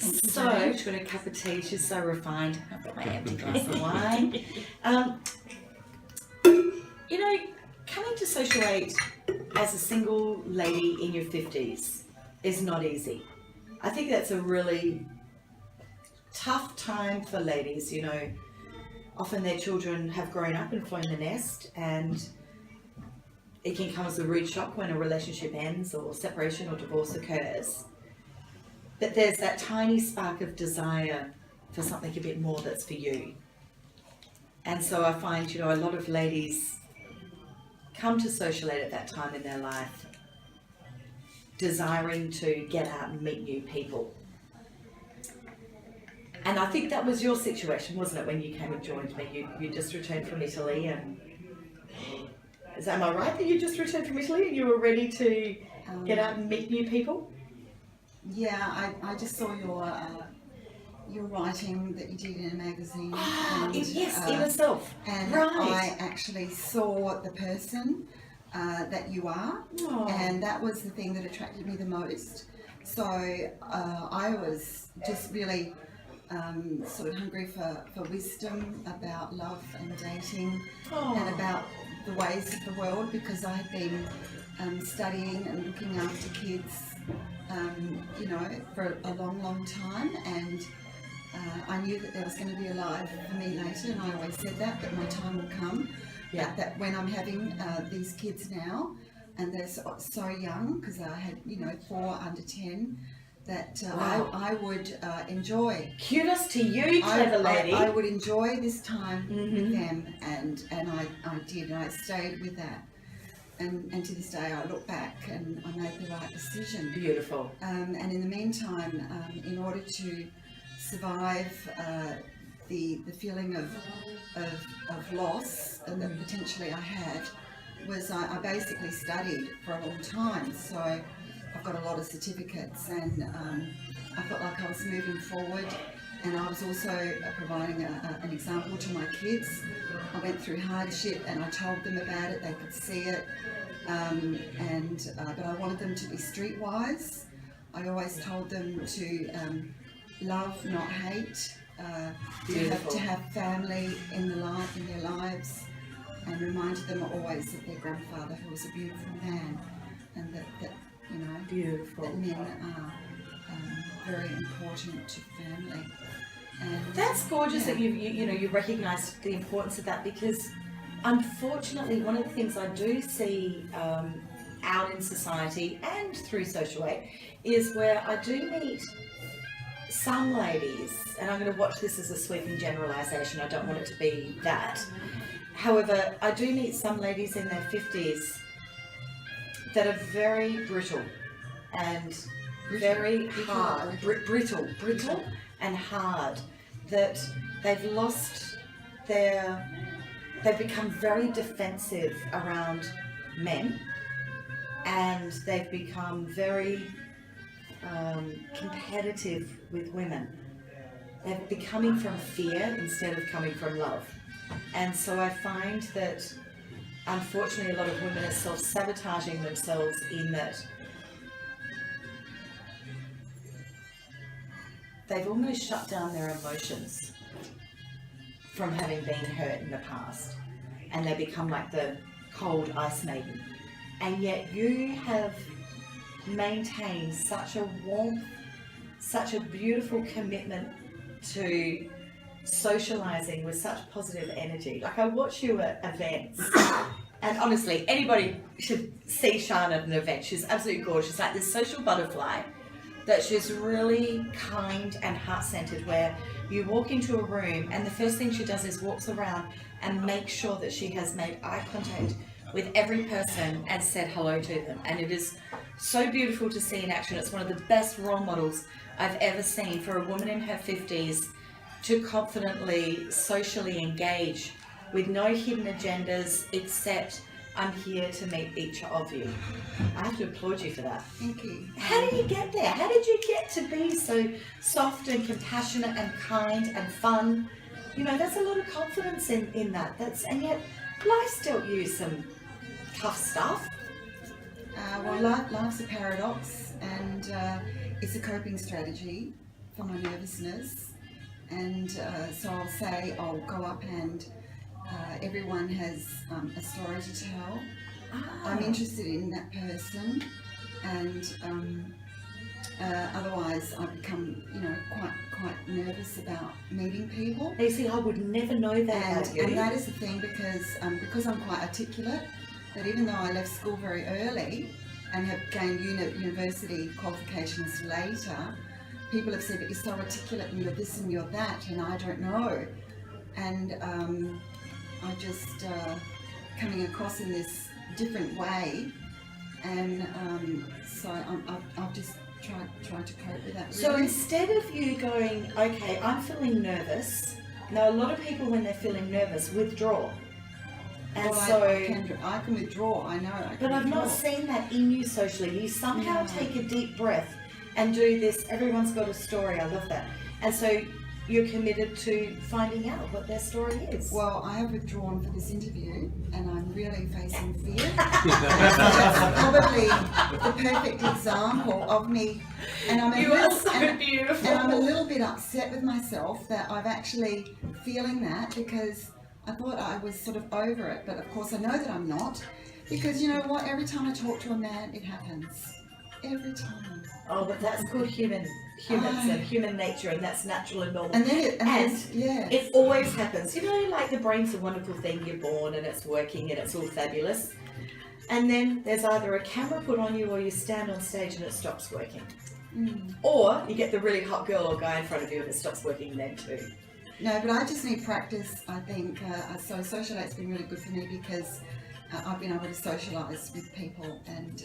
So, she's got a cup of tea, she's so refined. I've got my empty glass of wine. You know, coming to Socialite as a single lady in your 50s is not easy. I think that's a really tough time for ladies, you know. Often their children have grown up and flown the nest, and it can come as a rude shock when a relationship ends or separation or divorce occurs. But there's that tiny spark of desire for something a bit more that's for you. And so I find, you know, a lot of ladies come to Socialite at that time in their life, desiring to get out and meet new people. And I think that was your situation, wasn't it, when you came and joined me? You just returned from Italy, and am I right that you just returned from Italy and you were ready to get out and meet new people? Yeah, I just saw your writing that you did in a magazine. Yes, in itself. And right. I actually saw the person that you are, and that was the thing that attracted me the most. So I was just really sort of hungry for wisdom about love and dating and about the ways of the world, because I had been studying and looking after kids you know, for a long time, and I knew that there was going to be a life for me later, and I always said that my time will come. Yeah. That when I'm having these kids now, and they're so young, because I had, you know, 4 under 10, that wow. I would enjoy. Kudos to you, clever lady. I would enjoy this time with them, and I did, and I stayed with that. And to this day I look back and I made the right decision. Beautiful. And in the meantime, in order to survive the feeling of loss that potentially I had, was I basically studied for a long time. So I've got a lot of certificates, and I felt like I was moving forward, and I was also providing an example to my kids. I went through hardship and I told them about it, they could see it, but I wanted them to be streetwise. I always told them to love, not hate, to have family in their lives, and reminded them always of their grandfather, who was a beautiful man, and that you know, beautiful. That men are very important to family. And that's gorgeous that you recognise the importance of that, because unfortunately one of the things I do see out in society and through Socialite is where I do meet some ladies, and I'm going to watch this as a sweeping generalisation, I don't want it to be that. However, I do meet some ladies in their 50s that are very brittle and very hard, brittle and hard, that they've become very defensive around men, and they've become very competitive with women. They're becoming from fear instead of coming from love. And so I find that unfortunately a lot of women are self-sabotaging themselves, in that they've almost shut down their emotions from having been hurt in the past, and they become like the cold ice maiden. And yet you have maintained such a warmth, such a beautiful commitment to socializing with such positive energy. Like, I watch you at events, and honestly, anybody should see Shaan at an event. She's absolutely gorgeous, like this social butterfly, that she's really kind and heart-centered, where you walk into a room and the first thing she does is walks around and makes sure that she has made eye contact with every person and said hello to them. And it is so beautiful to see in action. It's one of the best role models I've ever seen for a woman in her 50s to confidently socially engage with no hidden agendas, except I'm here to meet each of you. I have to applaud you for that. Thank you. How did you get there? How did you get to be so soft and compassionate and kind and fun? You know, that's a lot of confidence in that. And yet life's dealt you some tough stuff. Well, life's a paradox, and it's a coping strategy for my nervousness, and so I'll say I'll go up and everyone has a story to tell. I'm interested in that person, and otherwise I become, quite nervous about meeting people. You see, I would never know that about you. And that is the thing, because I'm quite articulate, that even though I left school very early and have gained university qualifications later, people have said, but you're so articulate and you're this and you're that, and I don't know. And I just coming across in this different way, and so I've just tried to cope with that. Really. So instead of you going, okay, I'm feeling nervous. Now a lot of people, when they're feeling nervous, withdraw. And I can withdraw. I know. But I've not seen that in you socially. You somehow take a deep breath and do this. Everyone's got a story. I love that. And so you're committed to finding out what their story is. Well, I have withdrawn for this interview, and I'm really facing fear. That's probably the perfect example of me. And I'm beautiful. And I'm a little bit upset with myself that I've actually feeling that, because I thought I was sort of over it, but of course I know that I'm not, because you know what? Every time I talk to a man, it happens. Every time. Oh, but that's called humans and human nature, and that's natural and normal. And it always happens. You know, like the brain's a wonderful thing. You're born and it's working and it's all fabulous. And then there's either a camera put on you, or you stand on stage and it stops working. Or you get the really hot girl or guy in front of you and it stops working then too. No, but I just need practice, I think. So socialize's been really good for me, because I've been able to socialize with people, and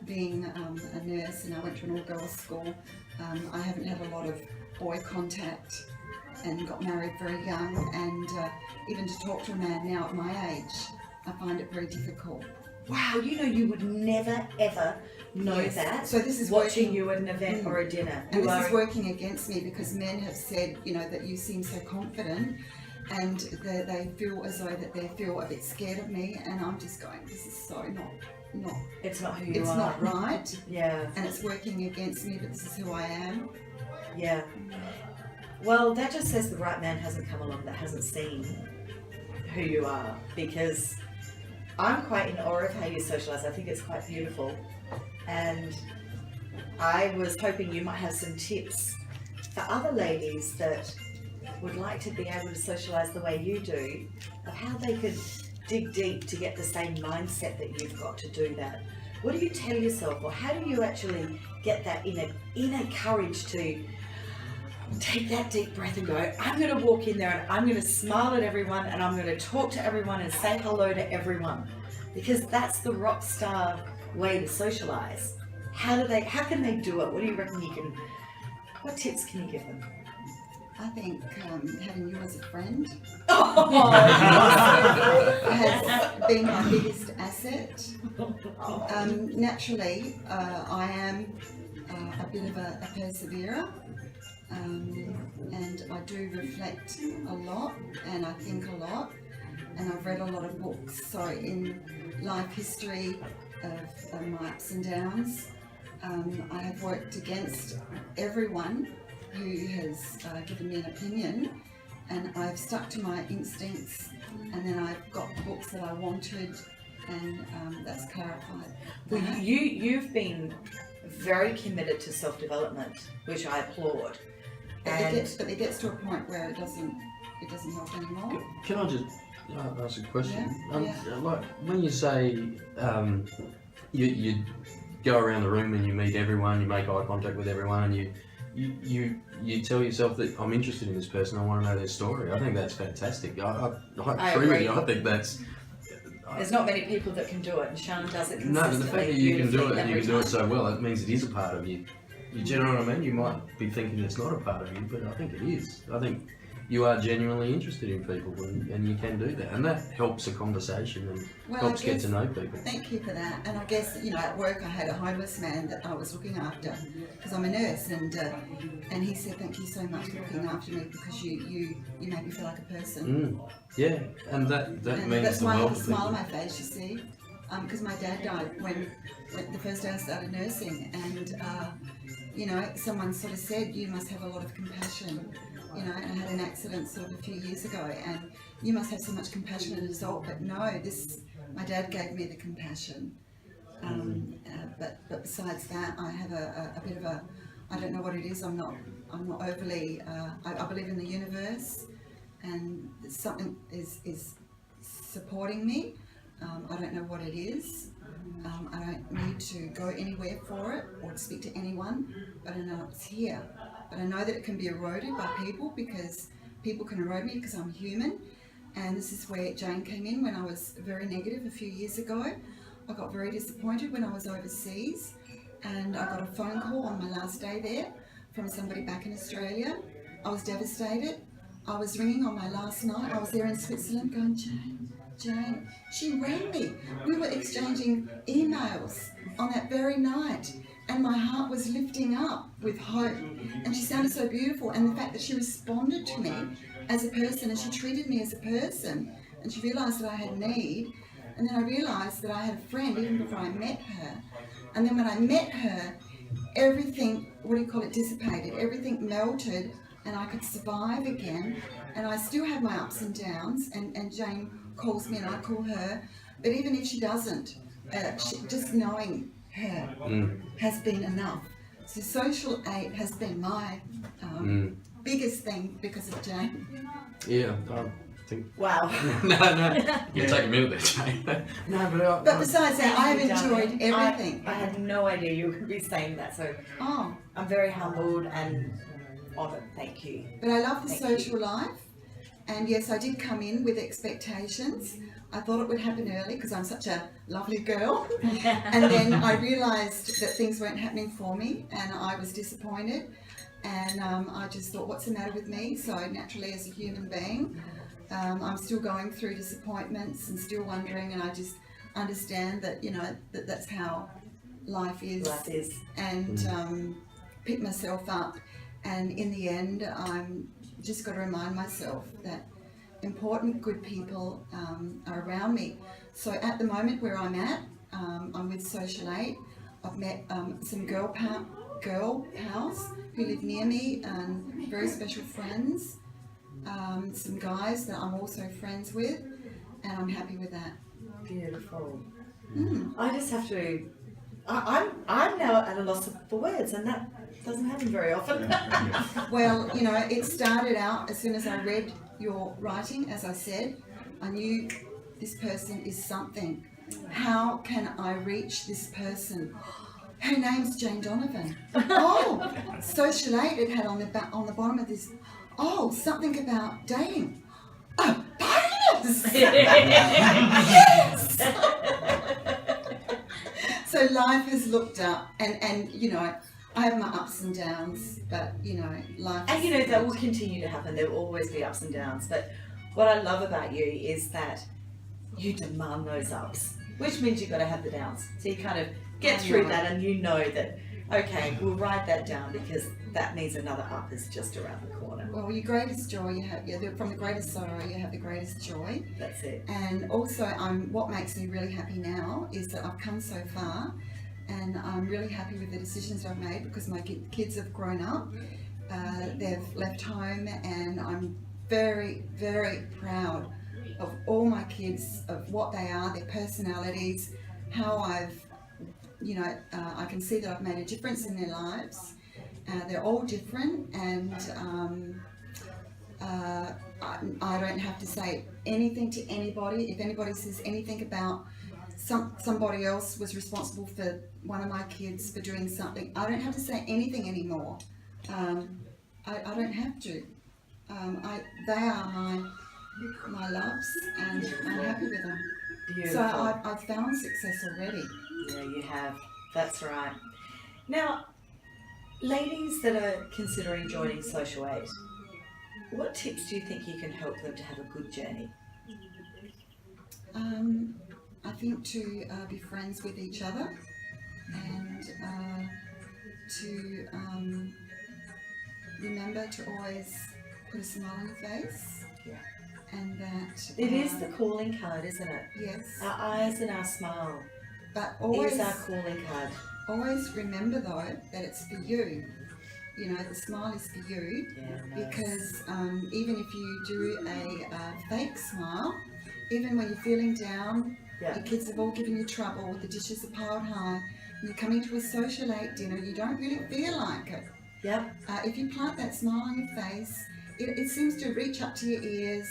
being a nurse, and I went to an all-girls school, I haven't had a lot of boy contact, and got married very young, and even to talk to a man now at my age, I find it very difficult. Wow, you would never ever know that. So this is watching you at an event or a dinner. And this is working against me, because men have said, that you seem so confident, and they feel as though that they feel a bit scared of me, and I'm just going, this is so not. It's not who you are. It's not right. Yeah. And it's working against me, but this is who I am. Yeah. Well, that just says the right man hasn't come along that hasn't seen who you are, because I'm quite in awe of how you socialize. I think it's quite beautiful. And I was hoping you might have some tips for other ladies that would like to be able to socialize the way you do, of how they could dig deep to get the same mindset that you've got to do that. What do you tell yourself, or how do you actually get that inner courage to take that deep breath and go, I'm going to walk in there and I'm going to smile at everyone and I'm going to talk to everyone and say hello to everyone, because that's the rock star way to socialize. How can they do it? What do you reckon what tips can you give them? I think having you as a friend Oh, has been my biggest asset. Naturally, I am a bit of a perseverer, and I do reflect a lot, and I think a lot, and I've read a lot of books. So in life history of my ups and downs, I have worked against everyone who has given me an opinion, and I've stuck to my instincts, and then I've got the books that I wanted, and that's clarified. Well, you've been very committed to self-development, which I applaud. But it gets to a point where it doesn't help anymore. Can I just ask a question? Yeah. Like when you say you go around the room and you meet everyone, you make eye contact with everyone, and you tell yourself that I'm interested in this person, I want to know their story. I think that's fantastic. I agree with you. I think that's... There's not many people that can do it, and Shaan does it consistently. No, but the fact that you can do it and you can do it so well, it means it is a part of you. Do you know what I mean? You might be thinking it's not a part of you, but I think it is. I think you are genuinely interested in people, and you can do that, and that helps a conversation and helps get to know people. Thank you for that. And I guess at work I had a homeless man that I was looking after, because I'm a nurse, and he said, "Thank you so much for looking after me, because you made me feel like a person." Yeah, and that and means that's the why I world have a to smile on people. my face. You see, because my dad died when the first day I started nursing, and you know, someone sort of said, you must have a lot of compassion. You know, and I had an accident sort of a few years ago, and you must have so much compassion as a result. But no, my dad gave me the compassion. But besides that, I have a bit of a, I don't know what it is. I'm not overly. I believe in the universe, and something is supporting me. I don't know what it is. I don't need to go anywhere for it or to speak to anyone, but I know it's here. But I know that it can be eroded by people, because people can erode me because I'm human. And this is where Jane came in when I was very negative a few years ago. I got very disappointed when I was overseas, and I got a phone call on my last day there from somebody back in Australia. I was devastated. I was ringing on my last night. I was there in Switzerland going, Jane, she rang me. We were exchanging emails on that very night, and my heart was lifting up with hope, and she sounded so beautiful. And the fact that she responded to me as a person, and she treated me as a person, and she realised that I had need. And then I realised that I had a friend even before I met her. And then when I met her, everything, dissipated, everything melted, and I could survive again. And I still have my ups and downs, and Jane calls me and I call her. But even if she doesn't, just knowing her has been enough. So social aid has been my biggest thing because of Jane. Yeah, I think. Wow. No. You take a minute there, Jane. No, but besides that, I have enjoyed everything. I had no idea you were going to be saying that, so I'm very humbled and honoured. Thank you. But I love the social life, and yes, I did come in with expectations. I thought it would happen early because I'm such a lovely girl, and then I realised that things weren't happening for me, and I was disappointed. And I just thought, what's the matter with me? So naturally, as a human being, I'm still going through disappointments and still wondering, and I just understand that, you know, that's how life is. Life is. And pick myself up, and in the end, I'm just got to remind myself that important, good people are around me. So at the moment where I'm at, I'm with Social Aid. I've met some girl pals who live near me, and very special friends. Some guys that I'm also friends with, and I'm happy with that. Beautiful. I just have to. I'm now at a loss for words, and that doesn't happen very often. Well, you know, it started out as soon as I read your writing. As I said, I knew this person is something. How can I reach this person? Her name's Jane Donovan. Oh, Social Aid it had on the bottom of this. Oh, something about dating. Oh, bonus! Yes! So life has looked up, and you know, I have my ups and downs, but you know, life. And you know, that will continue to happen. There will always be ups and downs. But what I love about you is that you demand those ups, which means you've got to have the downs. So you kind of get through that, and you know that, okay, we'll write that down because that means another up is just around the corner. Well, your greatest joy, you have, from the greatest sorrow, you have the greatest joy. That's it. And also, what makes me really happy now is that I've come so far, and I'm really happy with the decisions I've made because my kids have grown up. They've left home, and I'm very, very proud of all my kids, of what they are, their personalities, how I've, you know, I can see that I've made a difference in their lives. They're all different, and I don't have to say anything to anybody. If anybody says anything about somebody else was responsible for one of my kids for doing something, I don't have to say anything anymore. I don't have to. They are my loves, and I'm happy with them. Beautiful. So I've found success already. Yeah, you have. That's right. Now, ladies that are considering joining Social Aid, what tips do you think you can help them to have a good journey? I think to be friends with each other, and to remember to always put a smile on your face. Yeah. And that It is the calling card, isn't it? yes, Our eyes and our smile but always is our calling card. Always remember though that it's for you. You know, the smile is for you, because even if you do a fake smile, even when you're feeling down, your kids have all given you trouble, the dishes are piled high, and you're coming to a socialite dinner, you don't really feel like it. If you plant that smile on your face, it seems to reach up to your ears,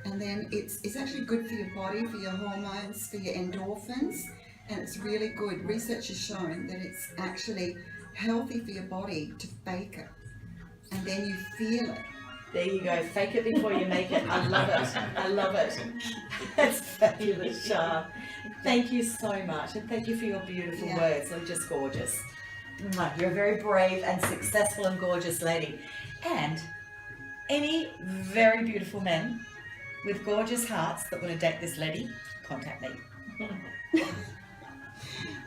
and then it's actually good for your body, for your hormones, for your endorphins, and it's really good. Research has shown that it's actually healthy for your body to fake it, and then you feel it. There you go, fake it before you make it. I love it. I love it. That's fabulous, Shaan. Thank you so much, and thank you for your beautiful words. They're just gorgeous. You're a very brave and successful and gorgeous lady. And any very beautiful men with gorgeous hearts that want to date this lady, contact me.